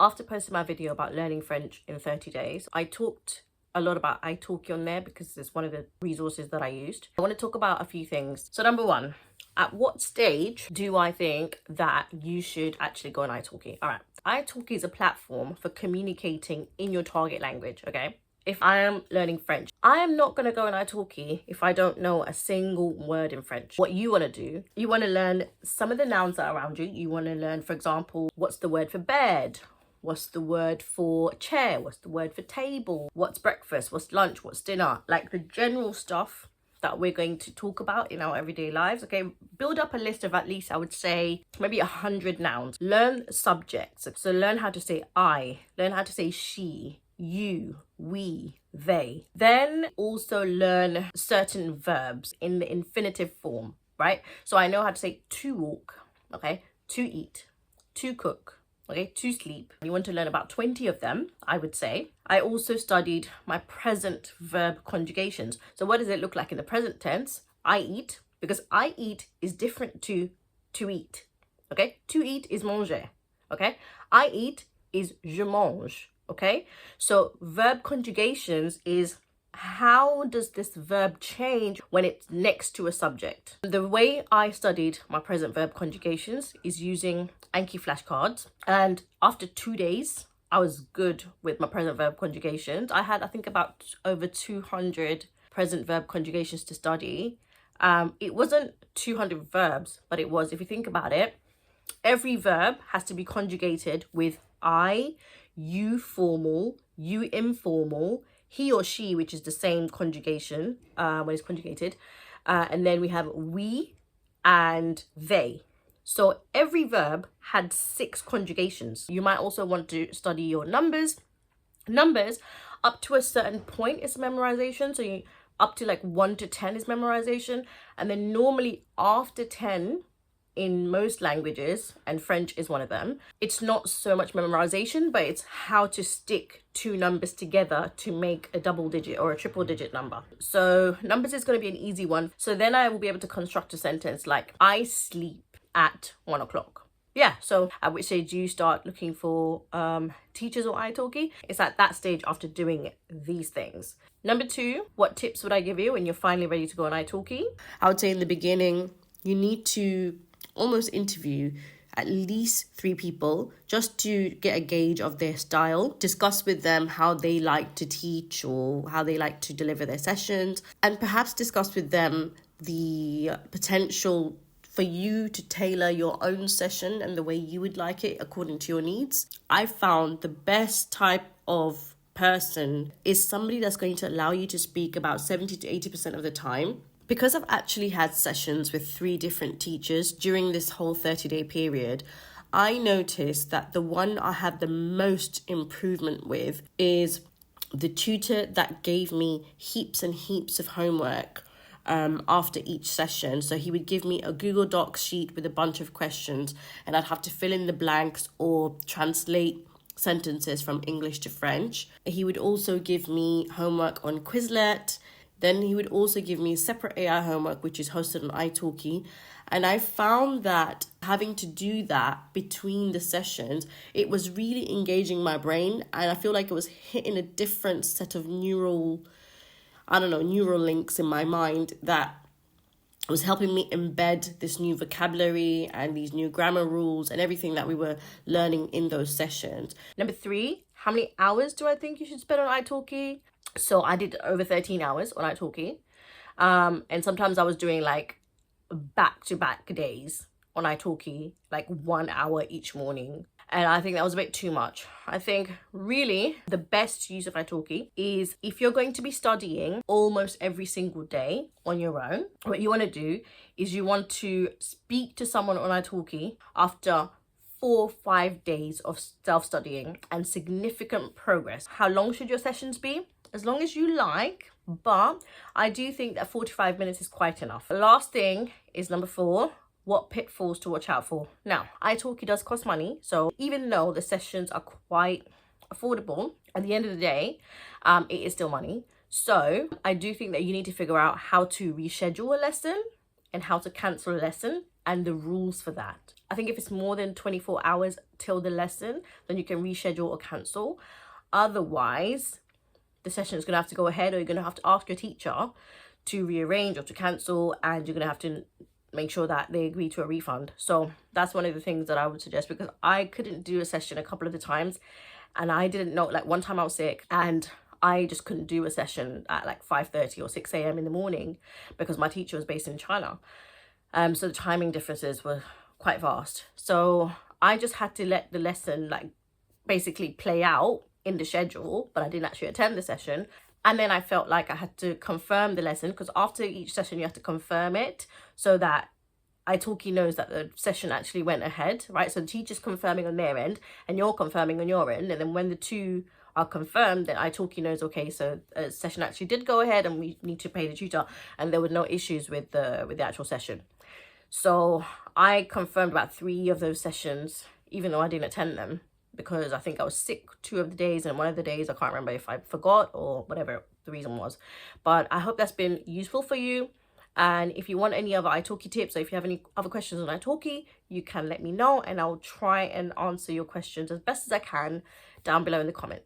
After posting my video about learning French in 30 days, I talked a lot about iTalki on there because it's one of the resources that I used. I want to talk about a few things. So number one, at what stage do I think that you should actually go on iTalki? All right, iTalki is a platform for communicating in your target language, okay? If I am learning French, I am not going to go on iTalki if I don't know a single word in French. What you want to do, you want to learn some of the nouns that are around you. You want to learn, for example, what's the word for bed? What's the word for chair? What's the word for table? What's breakfast? What's lunch? What's dinner? Like the general stuff that we're going to talk about in our everyday lives. Okay, build up a list of at least, I would say, maybe 100 nouns. Learn subjects. So learn how to say I, learn how to say she, you, we, they. Then also learn certain verbs in the infinitive form, right? So I know how to say to walk, okay, to eat, to cook, okay, to sleep. You want to learn about 20 of them, I would say. I also studied my present verb conjugations. So what does it look like in the present tense? I eat, because I eat is different to eat, okay? To eat is manger, okay? I eat is je mange, okay? So verb conjugations is how does this verb change when it's next to a subject? The way I studied my present verb conjugations is using Anki flashcards. And after 2 days, I was good with my present verb conjugations. I had, I think, about over 200 present verb conjugations to study. It wasn't 200 verbs, but it was, if you think about it, every verb has to be conjugated with I, you formal, you informal, he or she, which is the same conjugation when it's conjugated. And then we have we and they. So every verb had 6 conjugations. You might also want to study your numbers. Numbers up to a certain point is memorization. So you up to like 1 to 10 is memorization. And then normally after 10, in most languages, and French is one of them, it's not so much memorization, but it's how to stick 2 numbers together to make a double digit or a triple digit number. So numbers is going to be an easy one. So then I will be able to construct a sentence like, I sleep at 1 o'clock. Yeah, so at which stage do you start looking for teachers or iTalki? It's at that stage after doing these things. Number 2, what tips would I give you when you're finally ready to go on iTalki? I would say in the beginning, you need to almost interview at least 3 people just to get a gauge of their style, discuss with them how they like to teach or how they like to deliver their sessions, and perhaps discuss with them the potential for you to tailor your own session and the way you would like it according to your needs. I found the best type of person is somebody that's going to allow you to speak about 70 to 80% of the time. Because I've actually had sessions with 3 different teachers during this whole 30-day period, I noticed that the one I had the most improvement with is the tutor that gave me heaps and heaps of homework after each session. So he would give me a Google Docs sheet with a bunch of questions, and I'd have to fill in the blanks or translate sentences from English to French. He would also give me homework on Quizlet. Then he would also give me separate AI homework, which is hosted on iTalki. And I found that having to do that between the sessions, it was really engaging my brain. And I feel like it was hitting a different set of neural links in my mind that was helping me embed this new vocabulary and these new grammar rules and everything that we were learning in those sessions. Number 3, how many hours do I think you should spend on iTalki? So I did over 13 hours on iTalki. And sometimes I was doing like back-to-back days on iTalki, like 1 hour each morning. And I think that was a bit too much. I think really the best use of iTalki is if you're going to be studying almost every single day on your own, what you want to do is you want to speak to someone on iTalki after 4 or 5 days of self-studying and significant progress. How long should your sessions be? As long as you like, but I do think that 45 minutes is quite enough. The last thing is number 4, what pitfalls to watch out for. Now, iTalki does cost money, so even though the sessions are quite affordable, at the end of the day, it is still money. So I do think that you need to figure out how to reschedule a lesson and how to cancel a lesson and the rules for that. I think if it's more than 24 hours till the lesson, then you can reschedule or cancel. Otherwise, the session is going to have to go ahead, or you're going to have to ask your teacher to rearrange or to cancel, and you're going to have to make sure that they agree to a refund. So that's one of the things that I would suggest, because I couldn't do a session a couple of the times, and I didn't know, like one time I was sick and I just couldn't do a session at like 5:30 or 6 a.m. in the morning because my teacher was based in China. So the timing differences were quite vast. So I just had to let the lesson like basically play out in the schedule, but I didn't actually attend the session. And then I felt like I had to confirm the lesson, because after each session you have to confirm it so that iTalki knows that the session actually went ahead, right? So the teacher's confirming on their end and you're confirming on your end, and then when the two are confirmed, then iTalki knows, okay, so a session actually did go ahead and we need to pay the tutor, and there were no issues with the actual session. So I confirmed about 3 of those sessions, even though I didn't attend them, because I think I was sick 2 of the days, and one of the days I can't remember if I forgot or whatever the reason was. But I hope that's been useful for you. And if you want any other iTalki tips, or if you have any other questions on iTalki, you can let me know, and I'll try and answer your questions as best as I can down below in the comments.